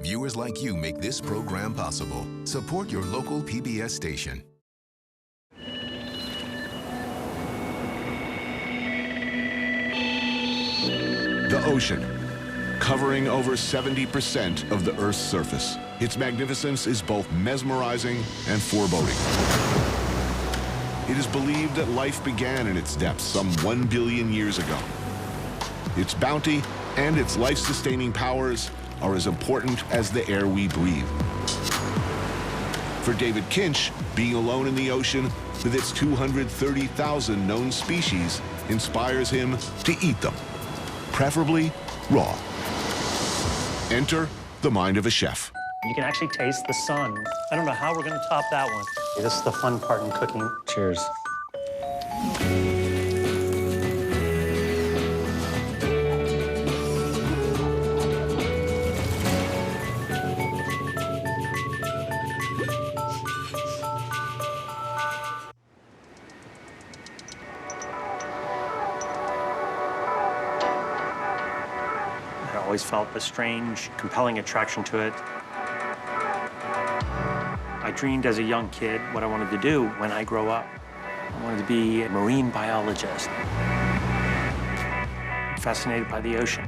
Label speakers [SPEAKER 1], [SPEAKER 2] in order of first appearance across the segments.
[SPEAKER 1] Viewers like you make this program possible. Support your local PBS station.
[SPEAKER 2] The ocean, covering over 70% of the Earth's surface. Its magnificence is both mesmerizing and foreboding. It is believed that life began in its depths some 1 billion years ago. Its bounty and its life-sustaining powers are as important as the air we breathe. For David Kinch, being alone in the ocean with its 230,000 known species inspires him to eat them, preferably raw. Enter the mind of a chef.
[SPEAKER 3] You can actually taste the sun. I don't know how we're gonna top that one. This is the fun part in cooking. Cheers. I always felt a strange, compelling attraction to it. I dreamed as a young kid what I wanted to do when I grow up. I wanted to be a marine biologist. Fascinated by the ocean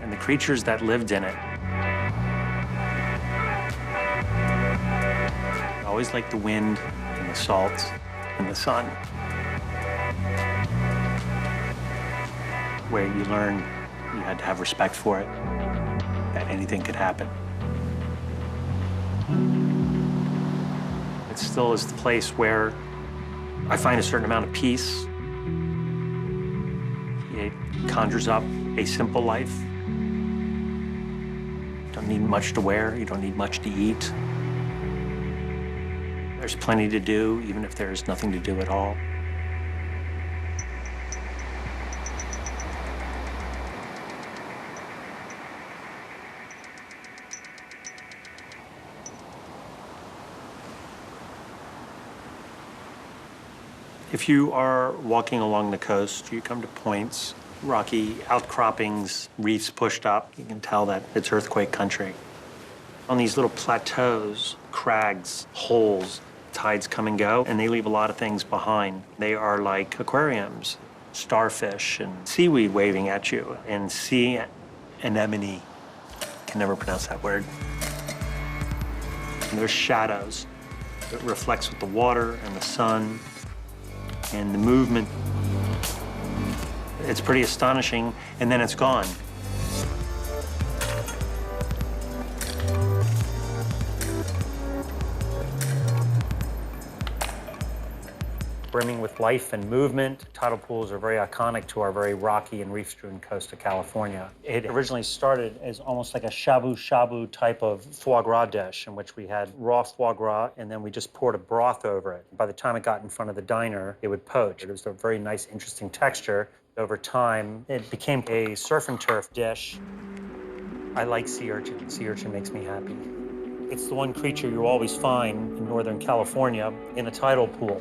[SPEAKER 3] and the creatures that lived in it. I always liked the wind and the salt and the sun. Where you learn you had to have respect for it, that anything could happen. It still is the place where I find a certain amount of peace. It conjures up a simple life. You don't need much to wear, you don't need much to eat. There's plenty to do, even if there's nothing to do at all. If you are walking along the coast, you come to points, rocky outcroppings, reefs pushed up. You can tell that it's earthquake country. On these little plateaus, crags, holes, tides come and go, and they leave a lot of things behind. They are like aquariums, starfish and seaweed waving at you, and sea anemone. Can never pronounce that word. And there's shadows. It reflects with the water and the sun and the movement. It's pretty astonishing, and then it's gone. Brimming with life and movement. Tidal pools are very iconic to our very rocky and reef-strewn coast of California. It originally started as almost like a shabu-shabu type of foie gras dish in which we had raw foie gras and then we just poured a broth over it. By the time it got in front of the diner, it would poach. It was a very nice, interesting texture. Over time, it became a surf and turf dish. I like sea urchin. Sea urchin makes me happy. It's the one creature you always find in Northern California in a tidal pool.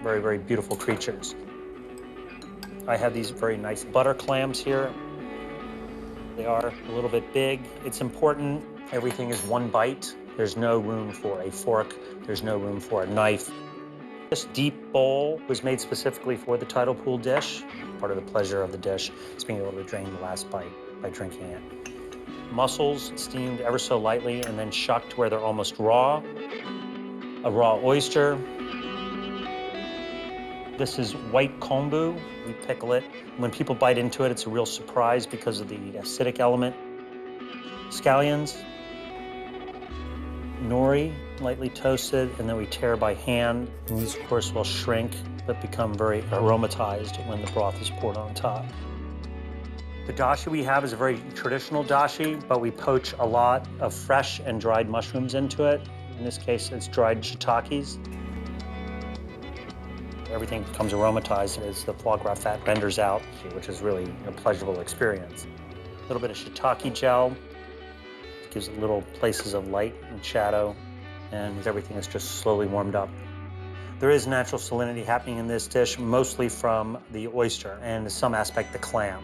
[SPEAKER 3] Very, very beautiful creatures. I have these very nice butter clams here. They are a little bit big. It's important. Everything is one bite. There's no room for a fork. There's no room for a knife. This deep bowl was made specifically for the tidal pool dish. Part of the pleasure of the dish is being able to drain the last bite by drinking it. Mussels steamed ever so lightly and then shucked where they're almost raw. A raw oyster. This is white kombu. We pickle it. When people bite into it, it's a real surprise because of the acidic element. Scallions, nori, lightly toasted, and then we tear by hand. And these, of course, will shrink, but become very aromatized when the broth is poured on top. The dashi we have is a very traditional dashi, but we poach a lot of fresh and dried mushrooms into it. In this case, it's dried shiitakes. Everything becomes aromatized as the foie gras fat renders out, which is really a pleasurable experience. A little bit of shiitake gel gives it little places of light and shadow, and everything is just slowly warmed up. There is natural salinity happening in this dish, mostly from the oyster and to some aspect the clam.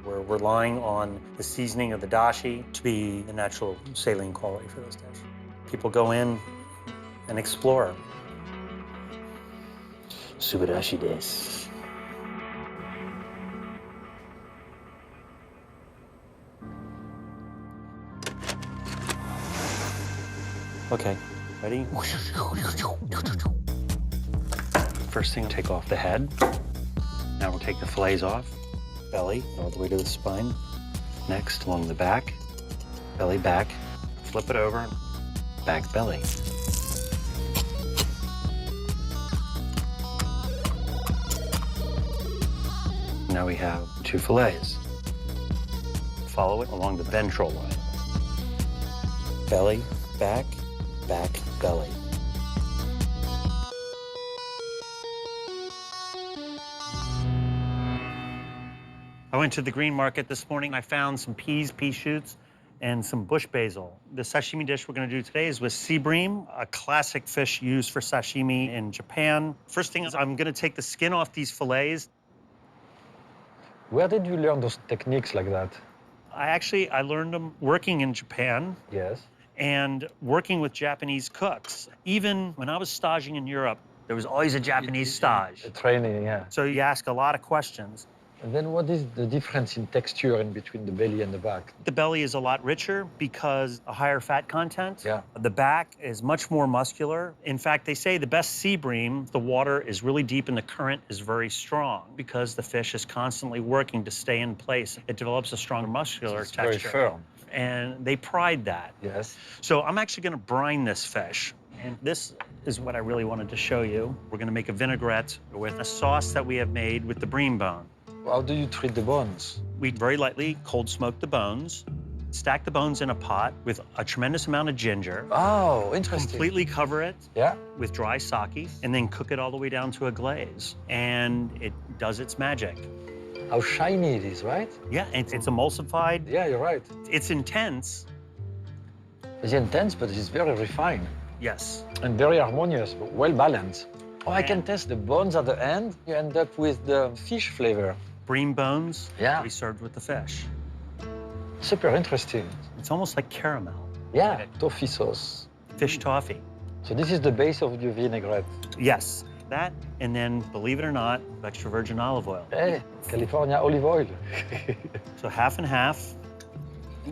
[SPEAKER 3] We're relying on the seasoning of the dashi to be the natural saline quality for those dishes. People go in and explore. Subarashi desu. Okay, ready? First thing, take off the head. Now we'll take the fillets off. Belly, all the way to the spine. Next, along the back. Belly back. Flip it over. Back belly. Now we have 2 fillets. Follow it along the ventral line. Belly, back, back, belly. I went to the green market this morning. I found some peas, pea shoots, and some bush basil. The sashimi dish we're going to do today is with sea bream, a classic fish used for sashimi in Japan. First thing is I'm going to take the skin off these fillets.
[SPEAKER 4] Where did you learn those techniques like that?
[SPEAKER 3] I learned them working in Japan.
[SPEAKER 4] Yes.
[SPEAKER 3] And working with Japanese cooks. Even when I was staging in Europe, there was always a Japanese stage.
[SPEAKER 4] Training, yeah.
[SPEAKER 3] So you ask a lot of questions.
[SPEAKER 4] And then what is the difference in texture in between the belly and the back?
[SPEAKER 3] The belly is a lot richer because a higher fat content.
[SPEAKER 4] Yeah.
[SPEAKER 3] The back is much more muscular. In fact, they say the best sea bream, the water is really deep and the current is very strong because the fish is constantly working to stay in place. It develops a stronger muscular
[SPEAKER 4] It's
[SPEAKER 3] texture.
[SPEAKER 4] very firm.
[SPEAKER 3] And they pride that.
[SPEAKER 4] Yes.
[SPEAKER 3] So I'm actually going to brine this fish. And this is what I really wanted to show you. We're going to make a vinaigrette with a sauce that we have made with the bream bone.
[SPEAKER 4] How do you treat the bones?
[SPEAKER 3] We very lightly cold smoke the bones, stack the bones in a pot with a tremendous amount of ginger,
[SPEAKER 4] Oh, interesting.
[SPEAKER 3] completely cover it
[SPEAKER 4] Yeah.
[SPEAKER 3] with dry sake, and then cook it all the way down to a glaze. And it does its magic.
[SPEAKER 4] How shiny it is, right?
[SPEAKER 3] Yeah, it's emulsified.
[SPEAKER 4] Yeah, you're right.
[SPEAKER 3] It's intense.
[SPEAKER 4] It's intense, but it's very refined
[SPEAKER 3] Yes.
[SPEAKER 4] and very harmonious, but well balanced. Oh, I can
[SPEAKER 3] And-
[SPEAKER 4] taste the bones at the end. You end up with the fish flavor.
[SPEAKER 3] Bream bones,
[SPEAKER 4] Yeah.
[SPEAKER 3] we served with the fish.
[SPEAKER 4] Super interesting.
[SPEAKER 3] It's almost like caramel,
[SPEAKER 4] Yeah, toffee sauce.
[SPEAKER 3] fish toffee.
[SPEAKER 4] So this is the base of your vinaigrette.
[SPEAKER 3] Yes, that, and then, believe it or not, extra virgin olive oil.
[SPEAKER 4] Hey, California olive oil.
[SPEAKER 3] So half and half.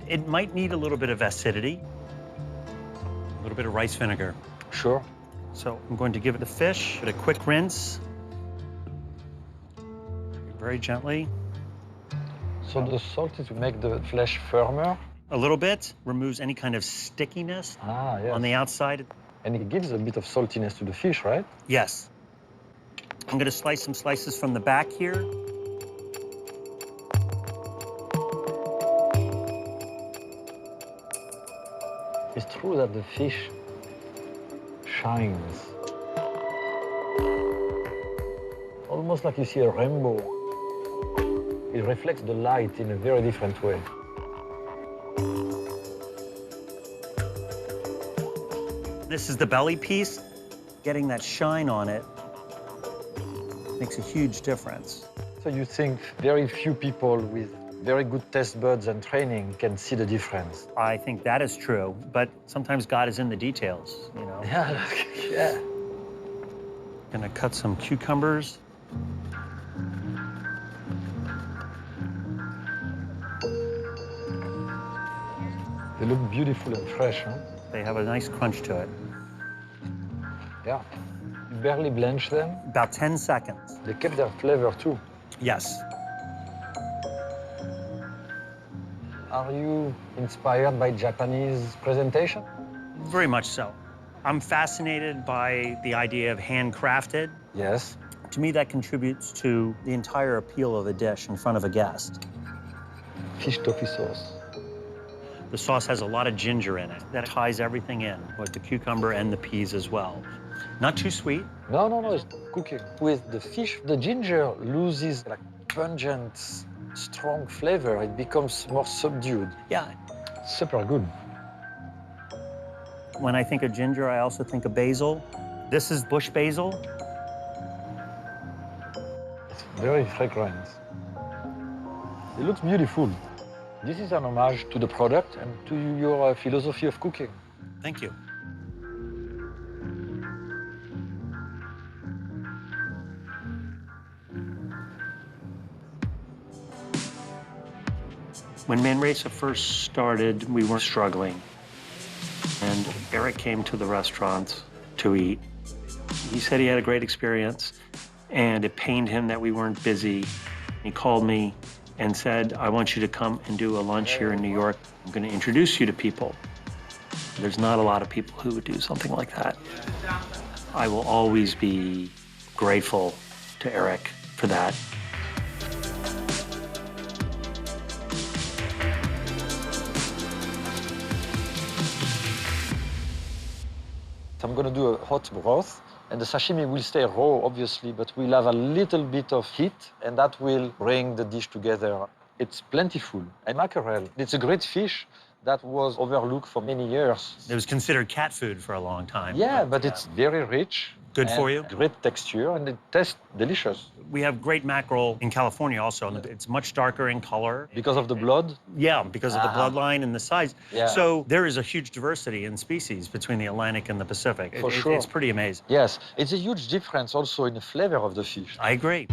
[SPEAKER 3] It might need a little bit of acidity, a little bit of rice vinegar.
[SPEAKER 4] Sure.
[SPEAKER 3] So I'm going to give it a fish, a quick rinse. Very gently.
[SPEAKER 4] So the salt is to make the flesh firmer.
[SPEAKER 3] A little bit removes any kind of stickiness
[SPEAKER 4] Ah, yes.
[SPEAKER 3] on the outside.
[SPEAKER 4] And it gives a bit of saltiness to the fish, right?
[SPEAKER 3] Yes. I'm going to slice some slices from the back here.
[SPEAKER 4] It's true that the fish shines. Almost like you see a rainbow. It reflects the light in a very different way.
[SPEAKER 3] This is the belly piece. Getting that shine on it makes a huge difference.
[SPEAKER 4] So you think very few people with very good taste buds and training can see the difference?
[SPEAKER 3] I think that is true, but sometimes God is in the details, you know.
[SPEAKER 4] Yeah, yeah.
[SPEAKER 3] Gonna cut some cucumbers.
[SPEAKER 4] They look beautiful and fresh, huh?
[SPEAKER 3] They have a nice crunch to it.
[SPEAKER 4] Yeah. You barely blanch them.
[SPEAKER 3] About 10 seconds.
[SPEAKER 4] They kept their flavor too.
[SPEAKER 3] Yes.
[SPEAKER 4] Are you inspired by Japanese presentation?
[SPEAKER 3] Very much so. I'm fascinated by the idea of handcrafted.
[SPEAKER 4] Yes.
[SPEAKER 3] To me, that contributes to the entire appeal of a dish in front of a guest.
[SPEAKER 4] Fish toffee sauce.
[SPEAKER 3] The sauce has a lot of ginger in it. That ties everything in, with the cucumber and the peas as well. Not too sweet.
[SPEAKER 4] No, no, no, it's cooking. With the fish, the ginger loses like pungent, strong flavor. It becomes more subdued.
[SPEAKER 3] Yeah.
[SPEAKER 4] Super good.
[SPEAKER 3] When I think of ginger, I also think of basil. This is bush basil.
[SPEAKER 4] It's very fragrant. It looks beautiful. This is an homage to the product and to your philosophy of cooking.
[SPEAKER 3] Thank you. When Manresa first started, we were struggling. And Eric came to the restaurant to eat. He said he had a great experience, and it pained him that we weren't busy. He called me and said, I want you to come and do a lunch here in New York. I'm going to introduce you to people. There's not a lot of people who would do something like that. I will always be grateful to Eric for that.
[SPEAKER 4] I'm going to do a hot broth, and the sashimi will stay raw, obviously, but we'll have a little bit of heat, and that will bring the dish together. It's plentiful. And mackerel, it's a great fish that was overlooked for many years.
[SPEAKER 3] It was considered cat food for a long time.
[SPEAKER 4] Yeah, but it's very rich.
[SPEAKER 3] Good
[SPEAKER 4] and
[SPEAKER 3] for you.
[SPEAKER 4] Great texture, and it tastes delicious.
[SPEAKER 3] We have great mackerel in California also, and it's much darker in color.
[SPEAKER 4] Because of the blood?
[SPEAKER 3] Yeah, because of the bloodline and the size.
[SPEAKER 4] Yeah.
[SPEAKER 3] So there is a huge diversity in species between the Atlantic and the Pacific.
[SPEAKER 4] For sure.
[SPEAKER 3] It's pretty amazing.
[SPEAKER 4] Yes, it's a huge difference also in the flavor of the fish.
[SPEAKER 3] I agree.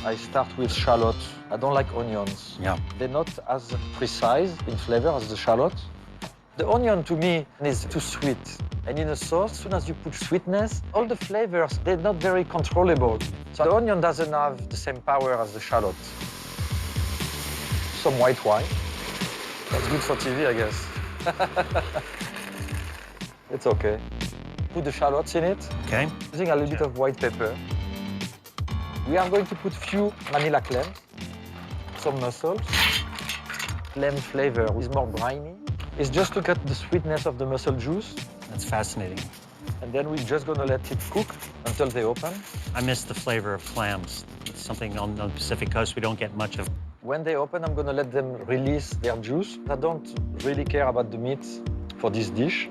[SPEAKER 4] I start with shallots. I don't like onions.
[SPEAKER 3] Yeah.
[SPEAKER 4] They're not as precise in flavor as the shallot. The onion, to me, is too sweet. And in a sauce, as soon as you put sweetness, all the flavors, they're not very controllable. So the onion doesn't have the same power as the shallot. Some white wine. That's good for TV, I guess. It's okay. Put the shallots in it.
[SPEAKER 3] Okay.
[SPEAKER 4] Using a little bit of white pepper. We are going to put few Manila clams, some mussels. Clam flavor is more briny. It's just to cut the sweetness of the mussel juice.
[SPEAKER 3] That's fascinating.
[SPEAKER 4] And then we're just gonna let it cook until they open.
[SPEAKER 3] I miss the flavor of clams. It's something on the Pacific coast we don't get much of.
[SPEAKER 4] When they open, I'm gonna let them release their juice. I don't really care about the meat for this dish.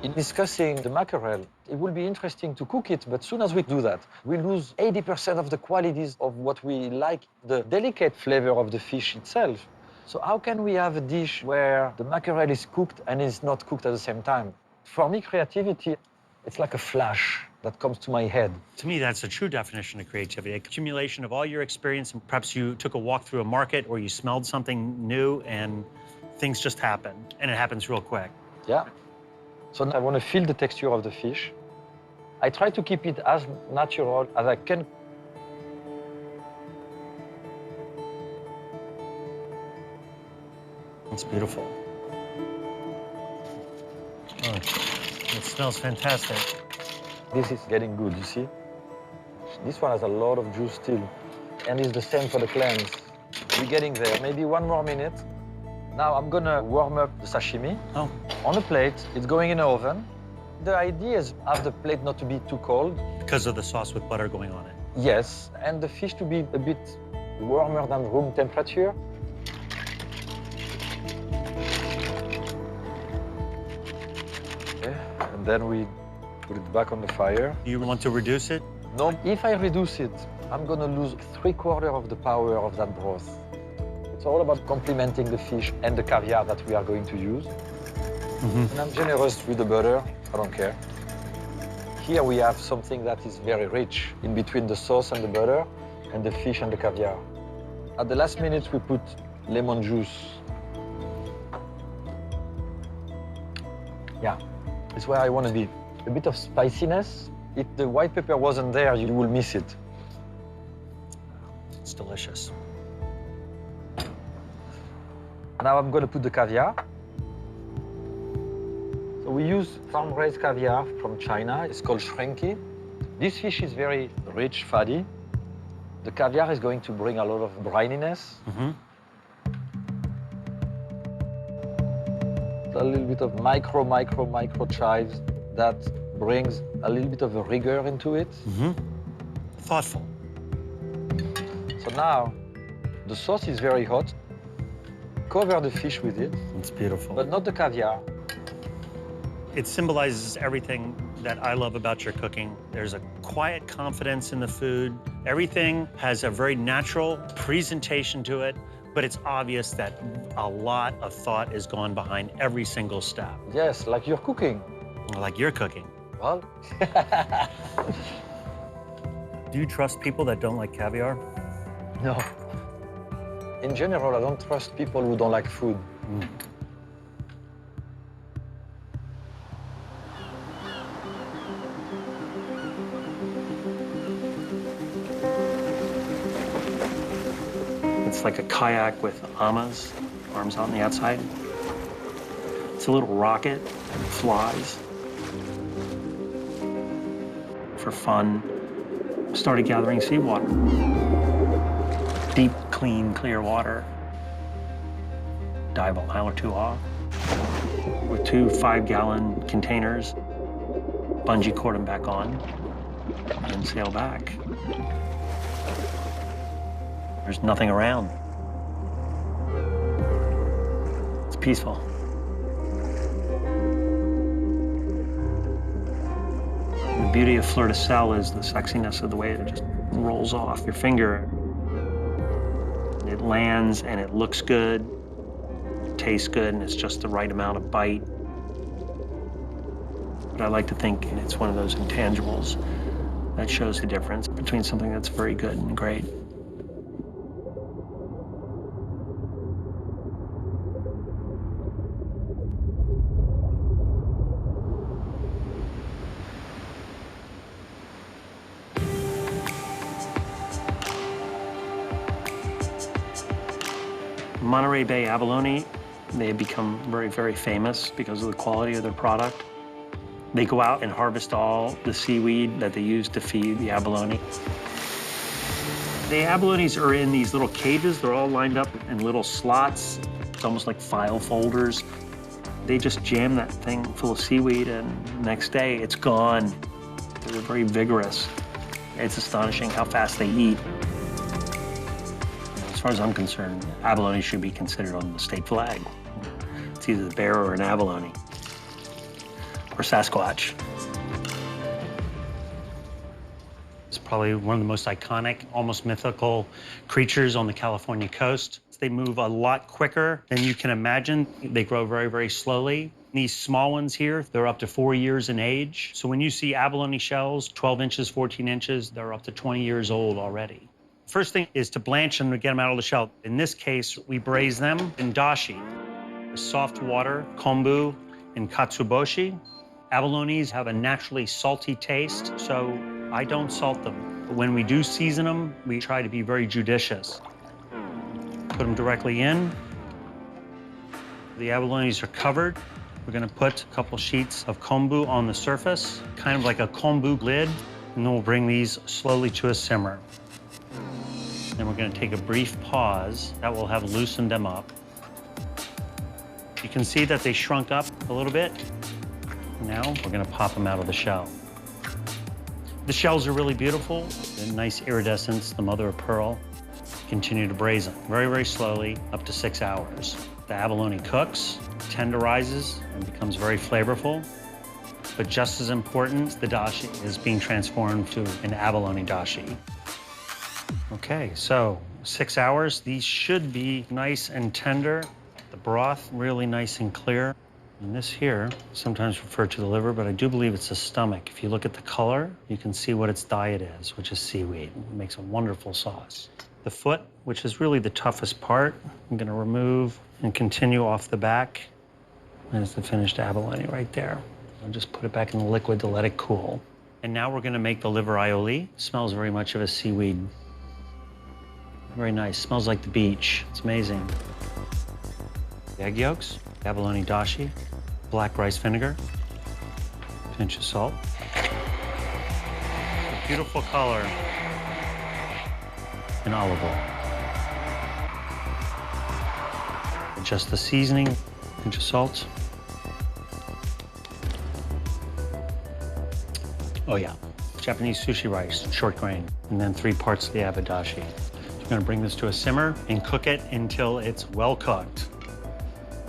[SPEAKER 4] In discussing the mackerel, it will be interesting to cook it, but soon as we do that, we lose 80% of the qualities of what we like, the delicate flavor of the fish itself. So how can we have a dish where the mackerel is cooked and is not cooked at the same time? For me, creativity, it's like a flash that comes to my head.
[SPEAKER 3] To me, that's a true definition of creativity, accumulation of all your experience, and perhaps you took a walk through a market or you smelled something new and things just happen, and it happens real quick.
[SPEAKER 4] Yeah. So I want to feel the texture of the fish. I try to keep it as natural as I can.
[SPEAKER 3] It's beautiful. Oh, it smells fantastic.
[SPEAKER 4] This is getting good, you see? This one has a lot of juice still. And it's the same for the clams. We're getting there. Maybe one more minute. Now I'm gonna warm up the sashimi.
[SPEAKER 3] Oh.
[SPEAKER 4] On a plate. It's going in the oven. The idea is have the plate not to be too cold.
[SPEAKER 3] Because of the sauce with butter going on it.
[SPEAKER 4] Yes, and the fish to be a bit warmer than room temperature. Okay. And then we put it back on the fire.
[SPEAKER 3] Do you want to reduce it?
[SPEAKER 4] No, if I reduce it, I'm gonna lose 3/4 of the power of that broth. It's all about complementing the fish and the caviar that we are going to use. And I'm generous with the butter, I don't care. Here we have something that is very rich in between the sauce and the butter and the fish and the caviar. At the last minute, we put lemon juice. Yeah, it's where I want to be. A bit of spiciness. If the white pepper wasn't there, you will miss it.
[SPEAKER 3] It's delicious.
[SPEAKER 4] Now I'm going to put the caviar. So we use farm-raised caviar from China. It's called shrinky. This fish is very rich, fatty. The caviar is going to bring a lot of brininess. A little bit of micro chives that brings a little bit of a rigor into it.
[SPEAKER 3] Thoughtful.
[SPEAKER 4] So now the sauce is very hot. Cover the fish with it,
[SPEAKER 3] It's beautiful.
[SPEAKER 4] but not the caviar.
[SPEAKER 3] It symbolizes everything that I love about your cooking. There's a quiet confidence in the food. Everything has a very natural presentation to it, but it's obvious that a lot of thought is gone behind every single step,
[SPEAKER 4] Yes, like you're cooking.
[SPEAKER 3] like you're cooking.
[SPEAKER 4] Well,
[SPEAKER 3] Do you trust people that don't like caviar?
[SPEAKER 4] no. In general, I don't trust people who don't like food.
[SPEAKER 3] It's like a kayak with amas, arms on the outside. It's a little rocket, flies. For fun, started gathering seawater. Deep, clean, clear water. Dive a mile or two off with 2 5-gallon containers, bungee cord them back on, and sail back. There's nothing around. It's peaceful. The beauty of fleur de sel is the sexiness of the way it just rolls off your finger. It lands and it looks good, it tastes good, and it's just the right amount of bite. But I like to think it's one of those intangibles that shows the difference between something that's very good and great. Monterey Bay abalone, they have become very, very famous because of the quality of their product. They go out and harvest all the seaweed that they use to feed the abalone. The abalones are in these little cages. They're all lined up in little slots. It's almost like file folders. They just jam that thing full of seaweed, and the next day it's gone. They're very vigorous. It's astonishing how fast they eat. As far as I'm concerned, abalone should be considered on the state flag. It's either the bear or an abalone, or Sasquatch. It's probably one of the most iconic, almost mythical creatures on the California coast. They move a lot quicker than you can imagine. They grow very, very slowly. These small ones here, they're up to 4 years in age. So when you see abalone shells, 12 inches, 14 inches, they're up to 20 years old already. First thing is to blanch them to get them out of the shell. In this case, we braise them in dashi, soft water, kombu, and katsuboshi. Abalones have a naturally salty taste, so I don't salt them. But when we do season them, we try to be very judicious. Put them directly in. The abalones are covered. We're gonna put a couple sheets of kombu on the surface, kind of like a kombu lid, and then we'll bring these slowly to a simmer. Then we're gonna take a brief pause. That will have loosened them up. You can see that they shrunk up a little bit. Now we're gonna pop them out of the shell. The shells are really beautiful. A nice iridescence, the mother of pearl. Continue to braise them very, very slowly, up to 6 hours. The abalone cooks, tenderizes, and becomes very flavorful. But just as important, the dashi is being transformed to an abalone dashi. Okay, so 6 hours. These should be nice and tender. The broth really nice and clear. And this here, sometimes referred to the liver, but I do believe it's the stomach. If you look at the color, you can see what its diet is, which is seaweed. It makes a wonderful sauce. The foot, which is really the toughest part, I'm gonna remove and continue off the back. There's the finished abalone right there. I'll just put it back in the liquid to let it cool. And now we're gonna make the liver aioli. It smells very much of a seaweed. Very nice, smells like the beach. It's amazing. Egg yolks, abalone dashi, black rice vinegar, pinch of salt. A beautiful color. And olive oil. Adjust the seasoning, pinch of salt. Oh yeah, Japanese sushi rice, short grain, and then 3 parts of the abadashi. We're gonna bring this to a simmer and cook it until it's well cooked.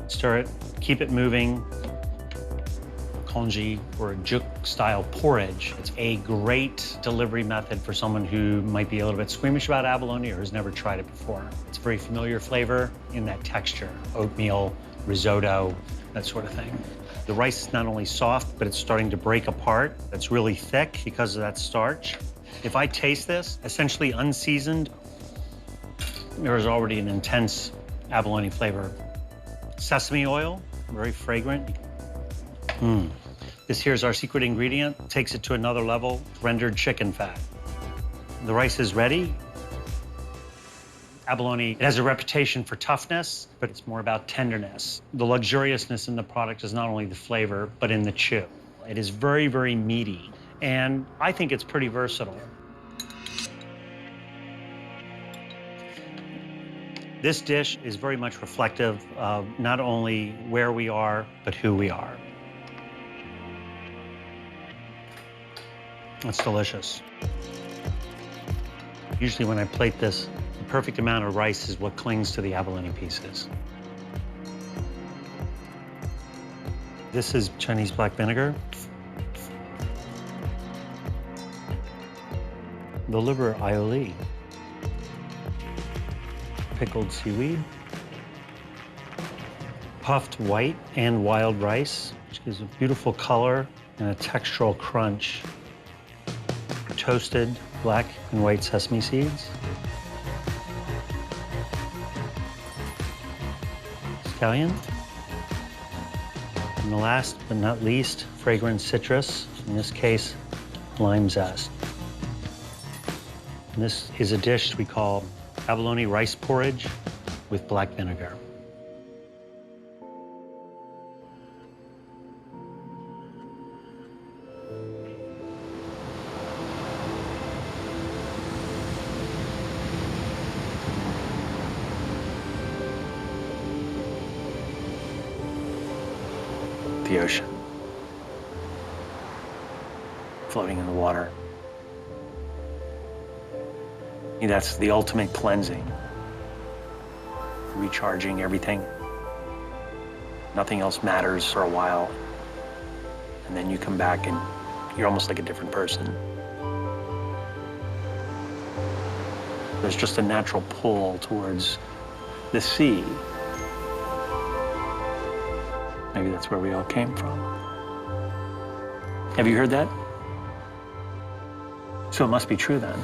[SPEAKER 3] Stir it, keep it moving, congee or a juk-style porridge. It's a great delivery method for someone who might be a little bit squeamish about abalone or has never tried it before. It's a very familiar flavor in that texture, oatmeal, risotto, that sort of thing. The rice is not only soft, but it's starting to break apart. It's really thick because of that starch. If I taste this, essentially unseasoned, there is already an intense abalone flavor. Sesame oil, very fragrant. This here's our secret ingredient, takes it to another level, rendered chicken fat. The rice is ready. Abalone, it has a reputation for toughness, but it's more about tenderness. The luxuriousness in the product is not only the flavor, but in the chew. It is very, very meaty, and I think it's pretty versatile. This dish is very much reflective of not only where we are, but who we are. It's delicious. Usually when I plate this, the perfect amount of rice is what clings to the abalone pieces. This is Chinese black vinegar. The liver aioli. Pickled seaweed. Puffed white and wild rice, which gives a beautiful color and a textural crunch. Toasted black and white sesame seeds. Scallion. And the last but not least, fragrant citrus, in this case, lime zest. And this is a dish we call abalone rice porridge with black vinegar. The ocean, floating in the water. That's the ultimate cleansing, recharging everything. Nothing else matters for a while, and then you come back and you're almost like a different person. There's just a natural pull towards the sea. Maybe that's where we all came from. Have you heard that? So it must be true then.